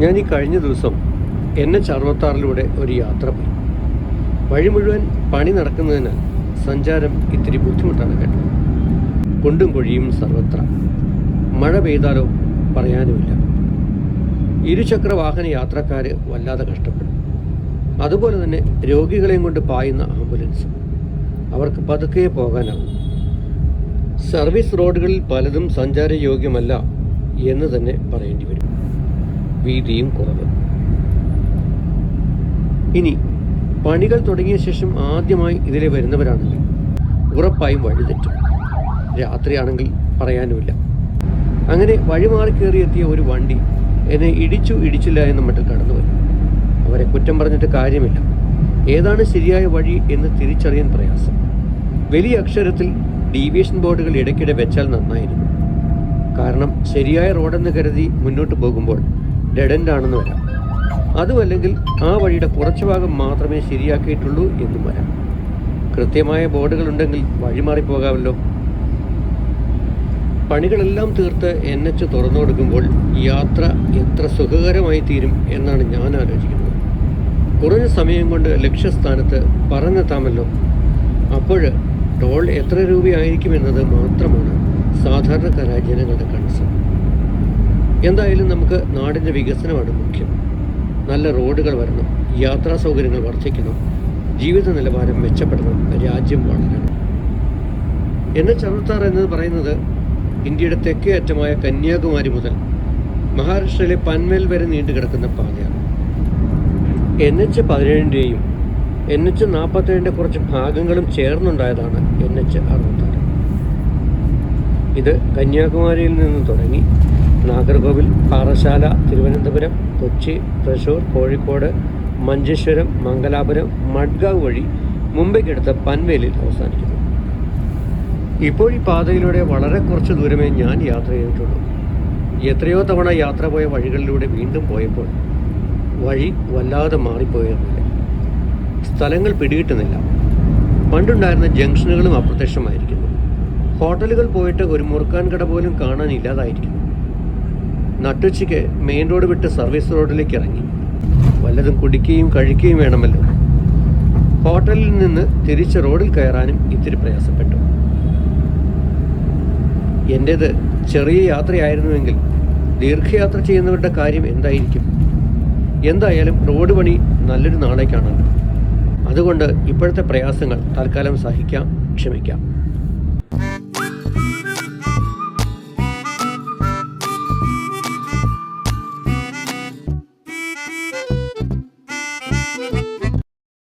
ഞാൻ ഈ കഴിഞ്ഞ ദിവസം NH-66 ഒരു യാത്ര പോയി. വഴി മുഴുവൻ പണി നടക്കുന്നതിനാൽ സഞ്ചാരം ഇത്തിരി ബുദ്ധിമുട്ടാണ് കേട്ടോ. കുണ്ടും കുഴിയും സർവത്ര. മഴ പെയ്താലോ പറയാനുമില്ല. ഇരുചക്ര വാഹന യാത്രക്കാർ വല്ലാതെ കഷ്ടപ്പെടും. അതുപോലെ തന്നെ രോഗികളെയും കൊണ്ട് പായുന്ന ആംബുലൻസ് അവർക്ക് പതുക്കെ പോകാനാവും. സർവീസ് റോഡുകളിൽ പലതും സഞ്ചാരയോഗ്യമല്ല എന്ന് തന്നെ പറയേണ്ടി വരും. വീതിയും കുറവ്. ഇനി പണികൾ തുടങ്ങിയ ശേഷം ആദ്യമായി ഇതിലെ വരുന്നവരാണെങ്കിൽ ഉറപ്പായും വഴി തെറ്റും. രാത്രിയാണെങ്കിൽ പറയാനുമില്ല. അങ്ങനെ വഴിമാറി കയറിയെത്തിയ ഒരു വണ്ടി എന്നെ ഇടിച്ചില്ല എന്ന മട്ടിൽ കടന്നുപോയി. അവരെ കുറ്റം പറഞ്ഞിട്ട് കാര്യമില്ല. ഏതാണ് ശരിയായ വഴി എന്ന് തിരിച്ചറിയാൻ പ്രയാസം. വലിയ അക്ഷരത്തിൽ ഡീവിയേഷൻ ബോർഡുകൾ ഇടയ്ക്കിടെ വെച്ചാൽ നന്നായിരുന്നു. കാരണം ശരിയായ റോഡെന്ന് കരുതി മുന്നോട്ട് പോകുമ്പോൾ ഡെഡ് ആണെന്ന് വരാം. അതുമല്ലെങ്കിൽ ആ വഴിയുടെ കുറച്ചു ഭാഗം മാത്രമേ ശരിയാക്കിയിട്ടുള്ളൂ എന്നും വരാം. കൃത്യമായ ബോർഡുകൾ ഉണ്ടെങ്കിൽ വഴിമാറിപ്പോകാമല്ലോ. പണികളെല്ലാം തീർത്ത് NH തുറന്നു കൊടുക്കുമ്പോൾ യാത്ര എത്ര സുഖകരമായി തീരും എന്നാണ് ഞാൻ ആലോചിക്കുന്നത്. കുറഞ്ഞ സമയം കൊണ്ട് ലക്ഷ്യസ്ഥാനത്ത് പറന്നെത്താമല്ലോ. അപ്പോൾ ടോൾ എത്ര രൂപയായിരിക്കുമെന്നത് മാത്രമാണ് സാധാരണക്കാരായ ജനങ്ങളുടെ കൺസേൺ. എന്തായാലും നമുക്ക് നാടിൻ്റെ വികസനമാണ് മുഖ്യം. നല്ല റോഡുകൾ വരണം, യാത്രാ സൗകര്യങ്ങൾ വർദ്ധിക്കണം, ജീവിത നിലവാരം മെച്ചപ്പെടണം, രാജ്യം വളരണം. NH-66 എന്നത് പറയുന്നത് ഇന്ത്യയുടെ തെക്കേ അറ്റമായ കന്യാകുമാരി മുതൽ മഹാരാഷ്ട്രയിലെ പൻവേൽ വരെ നീണ്ടുകിടക്കുന്ന പാതയാണ്. NH-17ൻ്റെയും NH-47ൻ്റെ കുറച്ച് ഭാഗങ്ങളും ചേർന്നുണ്ടായതാണ് NH-66. ഇത് കന്യാകുമാരിയിൽ നിന്ന് തുടങ്ങി നാഗർകോവിൽ, പാറശാല, തിരുവനന്തപുരം, കൊച്ചി, തൃശ്ശൂർ, കോഴിക്കോട്, മഞ്ചേശ്വരം, മംഗലാപുരം, മഡ്ഗാവ് വഴി മുംബൈക്കടുത്ത പൻവേലിൽ അവസാനിക്കുന്നു. ഇപ്പോൾ ഈ പാതയിലൂടെ വളരെ കുറച്ച് ദൂരമേ ഞാൻ യാത്ര ചെയ്തിട്ടുള്ളൂ. എത്രയോ തവണ യാത്ര പോയ വഴികളിലൂടെ വീണ്ടും പോയപ്പോൾ വഴി വല്ലാതെ മാറിപ്പോയതുപോലെ. സ്ഥലങ്ങൾ പിടികിട്ടുന്നില്ല. പണ്ടുണ്ടായിരുന്ന ജംഗ്ഷനുകളും അപ്രത്യക്ഷമായിരിക്കുന്നു. ഹോട്ടലുകൾ പോയിട്ട് ഒരു മുറുക്കാൻ കട പോലും കാണാനില്ലാതായിരിക്കുന്നു. നട്ടുച്ചയ്ക്ക് മെയിൻ റോഡ് വിട്ട് സർവീസ് റോഡിലേക്ക് ഇറങ്ങി വല്ലതും കുടിക്കുകയും കഴിക്കുകയും വേണമല്ലോ. ഹോട്ടലിൽ നിന്ന് തിരിച്ച് റോഡിൽ കയറാനും ഇത്തിരി പ്രയാസപ്പെട്ടു. എൻ്റേത് ചെറിയ യാത്രയായിരുന്നുവെങ്കിൽ ദീർഘയാത്ര ചെയ്യുന്നവരുടെ കാര്യം എന്തായിരിക്കും? എന്തായാലും റോഡ് പണി നല്ലൊരു നാളേക്കാണല്ലോ. അതുകൊണ്ട് ഇപ്പോഴത്തെ പ്രയാസങ്ങൾ തൽക്കാലം സഹിക്കാം, ക്ഷമിക്കാം.